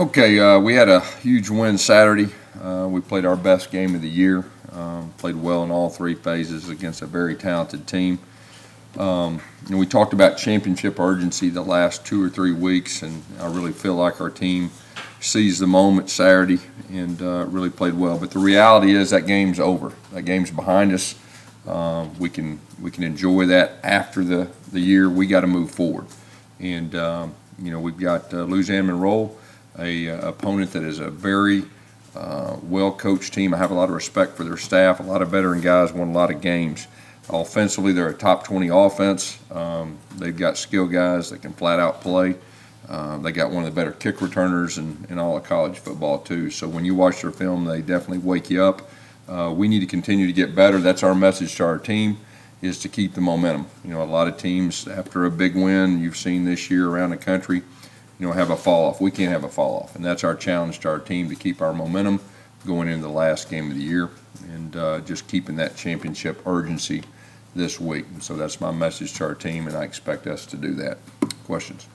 Okay, we had a huge win Saturday. We played our best game of the year. Played well in all three phases against a very talented team. And we talked about championship urgency the last 2 or 3 weeks, and I really feel like our team seized the moment Saturday and really played well. But the reality is that game's over. That game's behind us. We can enjoy that after the year. We got to move forward, and we've got Louisiana Monroe, a opponent that is a very well-coached team. I have a lot of respect for their staff. A lot of veteran guys won a lot of games. Offensively, they're a top 20 offense. They've got skilled guys that can flat out play. They got one of the better kick returners in all of college football too. So when you watch their film, they definitely wake you up. We need to continue to get better. That's our message to our team, is to keep the momentum. A lot of teams after a big win you've seen this year around the country, have a fall off. We can't have a fall off, and that's our challenge to our team, to keep our momentum going into the last game of the year and just keeping that championship urgency this week. And so that's my message to our team, and I expect us to do that. Questions?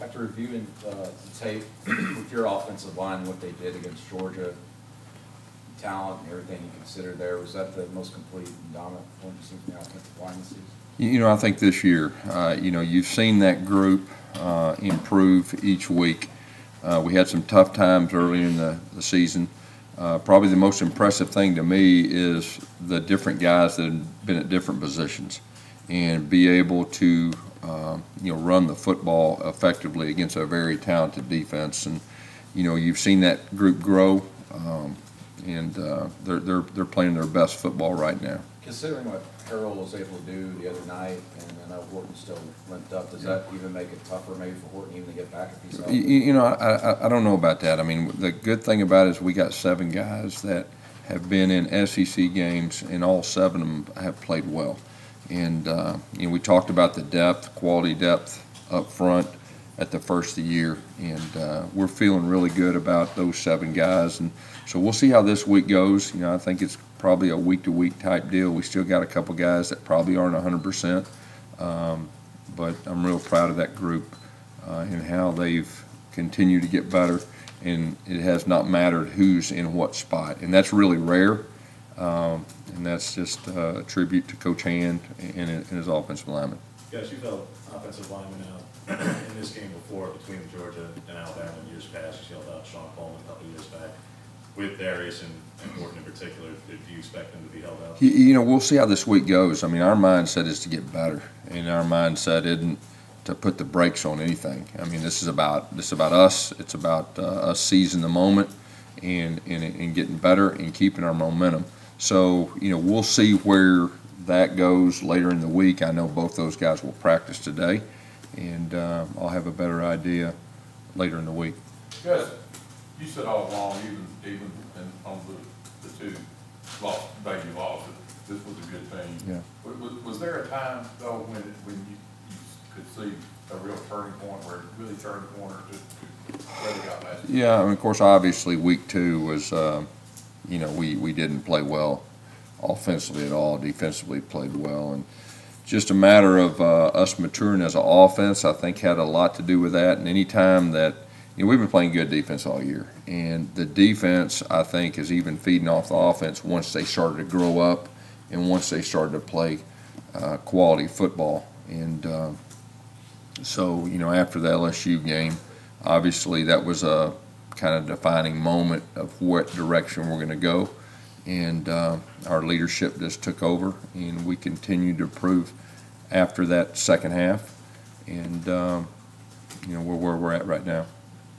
After reviewing the tape with your offensive line, what they did against Georgia, talent and everything you considered there, was that the most complete and dominant point you've seen from the offensive line this season? I think this year, you've seen that group improve each week. We had some tough times early in the season. Probably the most impressive thing to me is the different guys that have been at different positions and be able to run the football effectively against a very talented defense. And you've seen that group grow, and they're playing their best football right now. Considering what Harold was able to do the other night, and I know Horton still limped up, does that even make it tougher maybe for Horton even to get back if he's healthy? I don't know about that. I mean, the good thing about it is we got 7 guys that have been in SEC games, and all 7 of them have played well. And we talked about the depth, quality depth up front at the first of the year, and we're feeling really good about those 7 guys. And so we'll see how this week goes. I think it's probably a week-to-week type deal. We still got a couple guys that probably aren't 100%, but I'm real proud of that group and how they've continued to get better. And it has not mattered who's in what spot, and that's really rare. And that's just a tribute to Coach Hand and his offensive linemen. Yes, you've held offensive linemen out in this game before between Georgia and Alabama in years past. You held out Sean Coleman a couple of years back. With Darius and Horton in particular, do you expect them to be held out? We'll see how this week goes. I mean, our mindset is to get better, and our mindset isn't to put the brakes on anything. I mean, this is about us. It's about us seizing the moment and getting better and keeping our momentum. So, we'll see where that goes later in the week. I know both those guys will practice today, and I'll have a better idea later in the week. Yes. You said all along, even on the 2 baby losses, this was a good team. Yeah. Was there a time though when you could see a real turning point where it really turned the corner to where they got last? Yeah, I mean, of course, obviously week 2 was, we didn't play well offensively at all. Defensively played well, and just a matter of us maturing as an offense, I think, had a lot to do with that. And any time that we've been playing good defense all year, and the defense, I think, is even feeding off the offense once they started to grow up and once they started to play quality football. And so, after the LSU game, obviously that was a kind of defining moment of what direction we're going to go. And our leadership just took over, and we continued to improve after that second half. And, we're where we're at right now.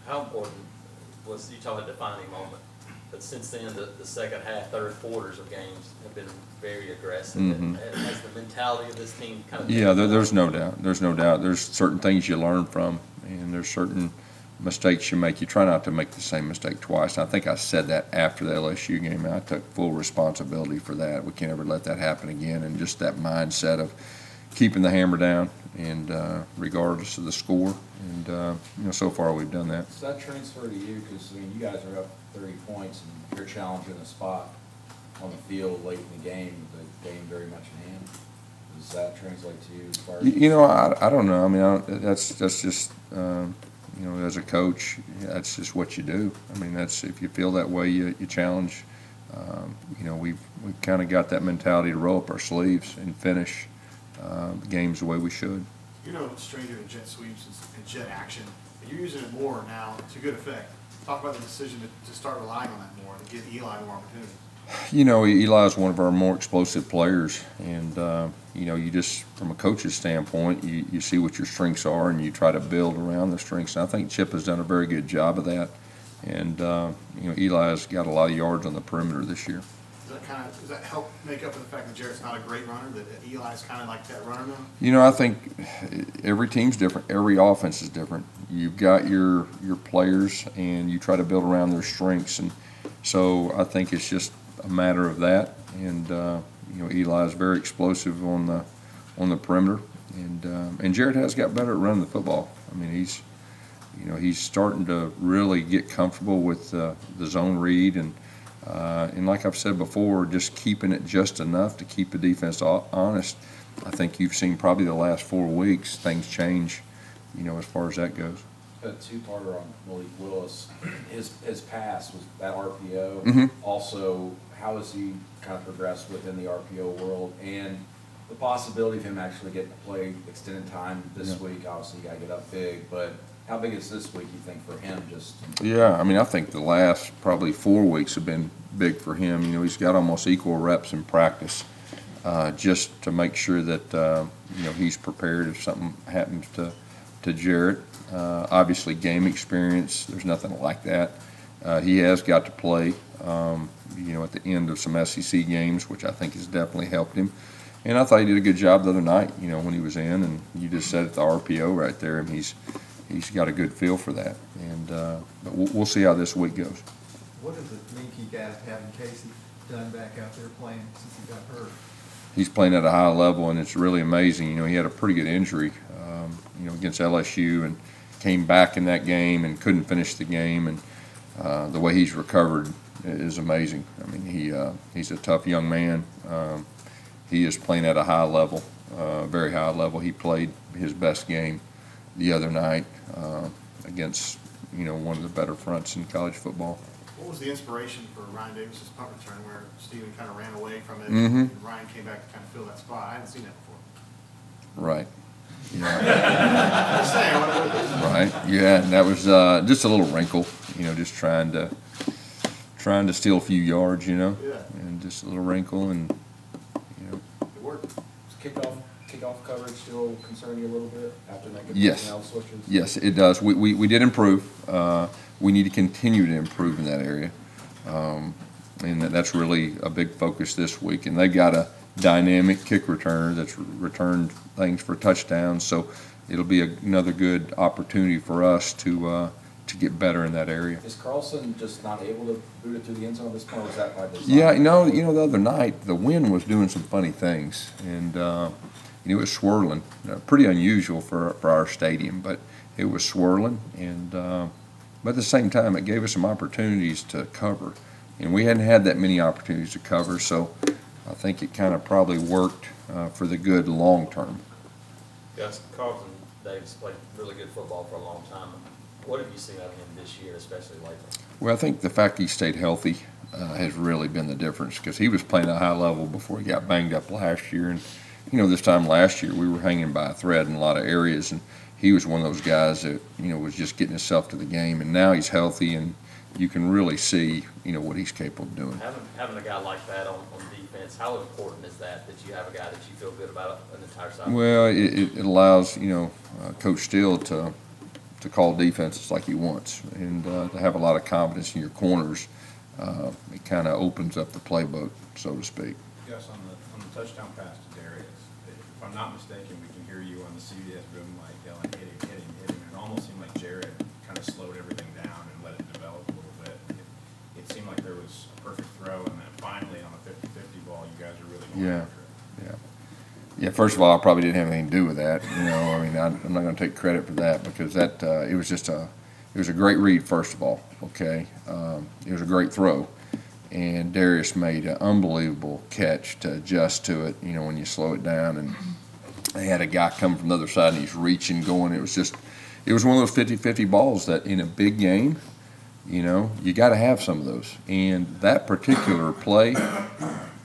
How important was, you talk about a defining moment, but since then the second half, third quarters of games have been very aggressive. Mm-hmm. Has the mentality of this team kind of... Yeah, there's no doubt. There's no doubt. There's certain things you learn from, and there's certain mistakes you make. You try not to make the same mistake twice. And I think I said that after the LSU game, and I took full responsibility for that. We can't ever let that happen again, and just that mindset of keeping the hammer down, and regardless of the score, and so far we've done that. Does that transfer to you? Because you guys are up 30 points, and you're challenging the spot on the field late in the game, the game very much in hand. Does that translate to you as far as? I don't know. I mean, that's just you know, as a coach, that's just what you do. I mean, that's, if you feel that way, you challenge. You know, we've kind of got that mentality to roll up our sleeves and finish games the way we should. You're no stranger to jet sweeps and jet action, and you're using it more now to good effect. Talk about the decision to start relying on that more, to give Eli more opportunities. You know, Eli is one of our more explosive players, and you know, you just, from a coach's standpoint, you see what your strengths are, and you try to build around the strengths. And I think Chip has done a very good job of that. And you know, Eli's got a lot of yards on the perimeter this year. Does that help make up for the fact that Jarrett's not a great runner, that Eli's kind of like that runner now? You know, I think every team's different. Every offense is different. You've got your players, and you try to build around their strengths. And so I think it's just a matter of that. And you know, Eli is very explosive on the perimeter, and Jarrett has got better at running the football. I mean, he's starting to really get comfortable with the zone read, and like I've said before, just keeping it just enough to keep the defense honest. I think you've seen probably the last 4 weeks things change, you know, as far as that goes. A two-parter on Malik Willis. His pass was that RPO. Mm-hmm. Also, how has he kind of progressed within the RPO world, and the possibility of him actually getting to play extended time this week? Obviously, you got to get up big, but how big is this week, you think, for him? Yeah, I mean, I think the last probably 4 weeks have been big for him. You know, he's got almost equal reps in practice, just to make sure that you know, he's prepared if something happens to Jarrett. Obviously, game experience, there's nothing like that. He has got to play, you know, at the end of some SEC games, which I think has definitely helped him. And I thought he did a good job the other night, you know, when he was in, and you just said it, the RPO right there, and he's got a good feel for that. And but we'll see how this week goes. What does it mean, you guys, having Casey Dunn back out there playing since he got hurt? He's playing at a high level, and it's really amazing. You know, he had a pretty good injury, you know, against LSU, and came back in that game and couldn't finish the game. And the way he's recovered is amazing. I mean, he's a tough young man. He is playing at a high level, very high level. He played his best game the other night against, you know, one of the better fronts in college football. What was the inspiration for Ryan Davis's punt return, where Steven kind of ran away from it, Mm-hmm. and Ryan came back to kind of fill that spot? I hadn't seen that before. Right. Yeah. Just saying, what it is. Right. Yeah, and that was just a little wrinkle, you know, just trying to steal a few yards, you know. Yeah. And just a little wrinkle, and you know. It worked. Kickoff coverage still concern you a little bit after making Yes. personnel switches? Yes, it does. We did improve. We need to continue to improve in that area. And that's really a big focus this week. And they've got a dynamic kick returner that's returned things for touchdowns. So it'll be another good opportunity for us to get better in that area. Is Carlson just not able to boot it through the end zone at this point, or is that by design? Yeah, you know, the other night the wind was doing some funny things, and it was swirling. Pretty unusual for our stadium, but it was swirling, and but at the same time, it gave us some opportunities to cover, and we hadn't had that many opportunities to cover, so I think it kind of probably worked for the good long term. Gus, Carlton Davis played really good football for a long time. What have you seen out of him this year, especially lately? Well, I think the fact he stayed healthy has really been the difference, because he was playing at a high level before he got banged up last year. And, you know, this time last year we were hanging by a thread in a lot of areas, and he was one of those guys that, you know, was just getting himself to the game. And now he's healthy, and you can really see, you know, what he's capable of doing. Having a guy like that on defense, how important is that you have a guy that you feel good about an entire side? Well, it allows, you know, Coach Steele to call defenses like he wants, and to have a lot of confidence in your corners. It kind of opens up the playbook, so to speak. Yes, on the touchdown pass to Darius, if I'm not mistaken, we can hear you on the CBS boom like yelling, hit him. And it almost seemed like Jared kind of slowed everything down and let it develop a little bit. It seemed like there was a perfect throw, and then finally on a 50-50 ball, you guys are really going after it. Yeah, first of all, I probably didn't have anything to do with that. You know, I mean, I'm not going to take credit for that, because it was just it was a great read, first of all, okay? It was a great throw, and Darius made an unbelievable catch to adjust to it, you know, when you slow it down, and they had a guy coming from the other side, and he's reaching, going. It it was one of those 50-50 balls that in a big game, you got to have some of those. And that particular play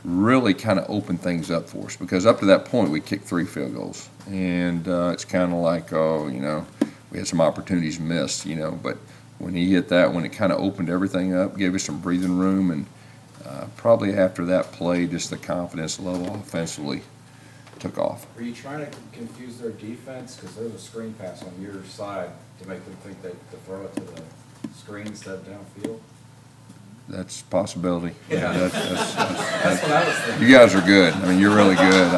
really kind of opened things up for us, because up to that point we kicked 3 field goals, and it's kind of like, we had some opportunities missed, but when he hit that one, it kind of opened everything up, gave us some breathing room, and probably after that play, just the confidence level offensively took off. Were you trying to confuse their defense? Because there's a screen pass on your side to make them think that to throw it to the screen instead of downfield? That's a possibility. Yeah. That's That's what I was thinking. you guys are good. I mean, you're really good.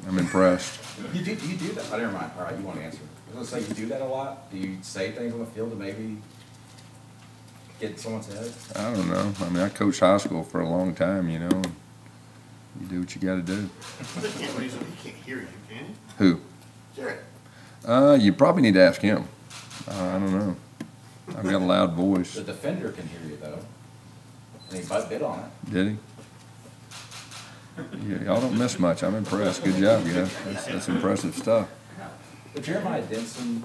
I'm impressed. Do you do that? I didn't mind. All right, you want to answer. I was going to say, you do that a lot? Do you say things on the field to maybe get someone's head? I don't know. I mean, I coached high school for a long time, and you do what you got to do. He can't hear you, can you? Who? Jared. You probably need to ask him. I don't know. I've got a loud voice. The defender can hear you, though. And he bit on it. Did he? Yeah, y'all don't miss much. I'm impressed. Good job, guys. That's impressive stuff. But Jeremiah Denson,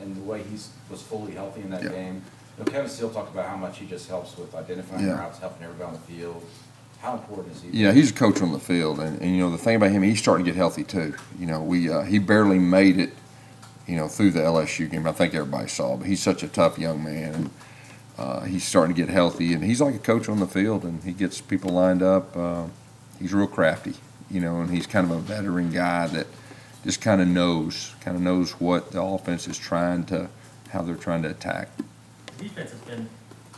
and the way he was fully healthy in that Yeah. game, Kevin Steele talked about how much he just helps with identifying Yeah. routes, helping everybody on the field. How important is he? Yeah, he's a coach on the field, and the thing about him, he's starting to get healthy too. He barely made it, through the LSU game. I think everybody saw, but he's such a tough young man, and he's starting to get healthy, and he's like a coach on the field, and he gets people lined up. He's real crafty, and he's kind of a veteran guy that just kind of knows what the offense is how they're trying to attack. Defense has been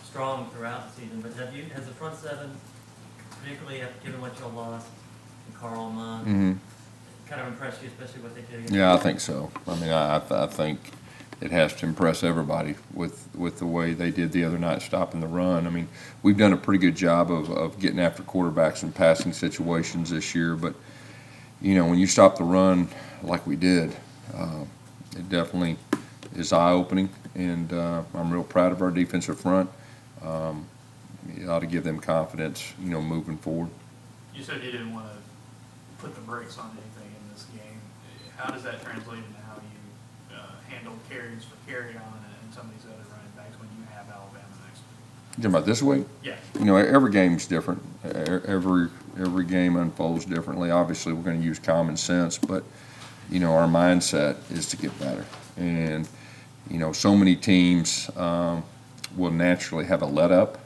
strong throughout the season, but has the front seven, particularly given what y'all lost, and Carl Amon, kind of impressed you, especially what they did against Yeah, I think so. I mean, I think it has to impress everybody with the way they did the other night, stopping the run. I mean, we've done a pretty good job of getting after quarterbacks in passing situations this year, but when you stop the run like we did, it definitely is eye-opening, and I'm real proud of our defensive front. You ought to give them confidence, moving forward. You said you didn't want to put the brakes on anything in this game. How does that translate into how you handle carries for carry on and some of these other running backs when you have Alabama next week? You talking about this week? Yeah. Every game's different. Every game unfolds differently. Obviously, we're going to use common sense, but our mindset is to get better. And so many teams will naturally have a let up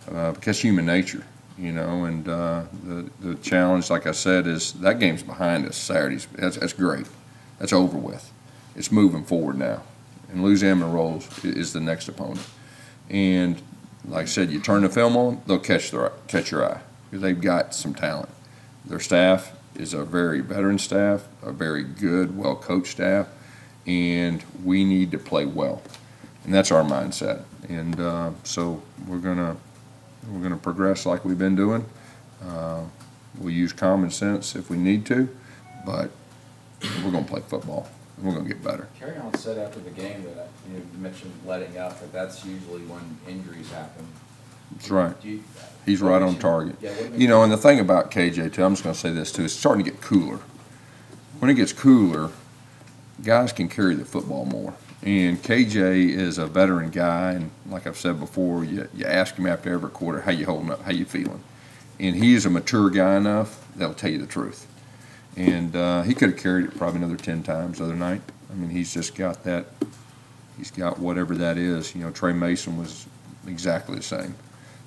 because human nature. And the challenge, like I said, is that game's behind us Saturdays. That's great. That's over with. It's moving forward now. And Louisiana Rolls is the next opponent. And like I said, you turn the film on, they'll catch your eye because they've got some talent. Their staff is a very veteran staff, a very good, well-coached staff, and we need to play well. And that's our mindset. And so we're gonna progress like we've been doing. We'll use common sense if we need to, but we're gonna play football. We're gonna get better. Carry on said after the game that you mentioned letting up, that that's usually when injuries happen. That's right. He's right on target. Yeah, And the thing about KJ too, I'm just gonna say this too, it's starting to get cooler. When it gets cooler, guys can carry the football more. And KJ is a veteran guy, and like I've said before, you ask him after every quarter, how you holding up, how you feeling? And he is a mature guy enough that'll tell you the truth. And he could have carried it probably another 10 times the other night. I mean, he's just got that, he's got whatever that is. Trey Mason was exactly the same.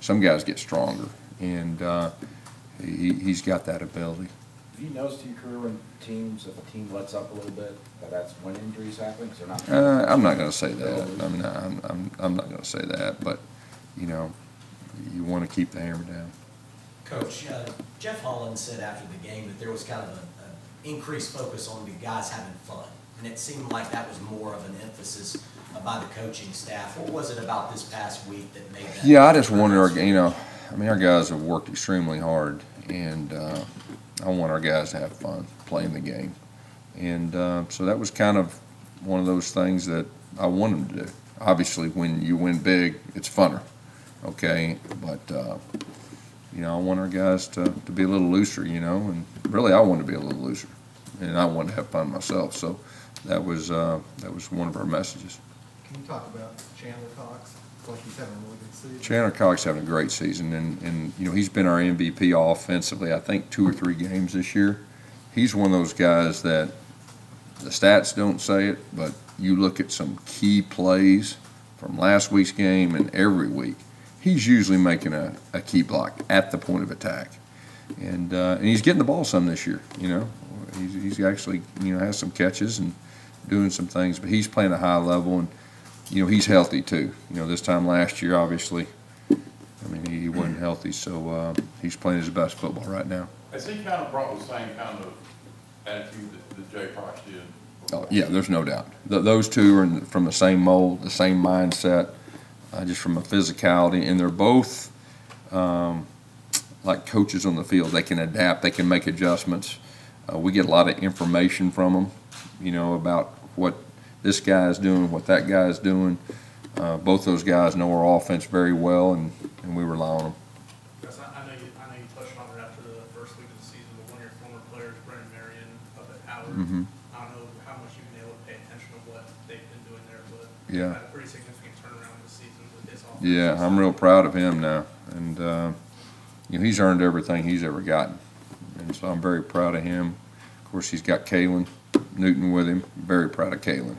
Some guys get stronger, and he's got that ability. Have you noticed in your career when if a team lets up a little bit, that's when injuries happen? Because they're not. I'm not going to say that. I mean, I'm not going to say that, but you want to keep the hammer down. Coach, Jeff Holland said after the game that there was kind of an increased focus on the guys having fun, and it seemed like that was more of an emphasis by the coaching staff. What was it about this past week that made that? Yeah, I just wonder, our guys have worked extremely hard, and I want our guys to have fun playing the game. And so that was kind of one of those things that I want them to do. Obviously, when you win big, it's funner, okay? But, I want our guys to be a little looser, and really I want to be a little looser. and I wanted to have fun myself. So that was one of our messages. Can you talk about Chandler Cox? It's like he's having a really good season. Chandler Cox having a great season, and you know, he's been our MVP offensively, I think 2 or 3 games this year. He's one of those guys that the stats don't say it, but you look at some key plays from last week's game and every week, he's usually making a key block at the point of attack. And he's getting the ball some this year, you know. He's actually, you know, has some catches and doing some things, but he's playing a high level, and you know, he's healthy too. You know, this time last year, obviously, I mean, he wasn't healthy, so he's playing his best football right now. Has he kind of brought the same kind of attitude that Jay Cox did? Oh, yeah, there's no doubt. Those two are from the same mold, the same mindset, just from a physicality, and they're both like coaches on the field. They can adapt, they can make adjustments. We get a lot of information from them, you know, about what this guy is doing, what that guy is doing. Both those guys know our offense very well, and we rely on them. Gus, I know you touched on it after the first week of the season, but one of your former players, Brennan Marion, up at Howard. Mm-hmm. I don't know how much you've been able to pay attention to what they've been doing there, but Yeah. had a pretty significant turnaround this season with his offense. Yeah, I'm real proud of him now, and you know, he's earned everything he's ever gotten, and so I'm very proud of him. Of course, he's got Kalen Newton with him. Very proud of Kalen,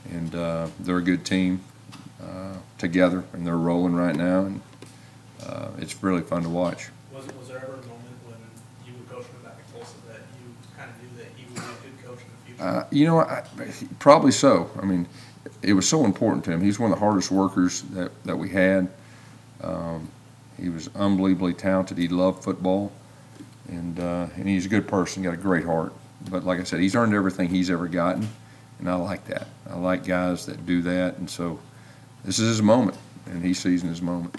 and they're a good team together, and they're rolling right now, and it's really fun to watch. Was there ever a moment when you were coaching back at Tulsa that you kind of knew that he would be a good coach in the future? You know, probably so. I mean, it was so important to him. He's one of the hardest workers that we had. He was unbelievably talented. He loved football, and he's a good person, got a great heart. But like I said, he's earned everything he's ever gotten, and I like that. I like guys that do that, and so this is his moment, and he's seizing his moment.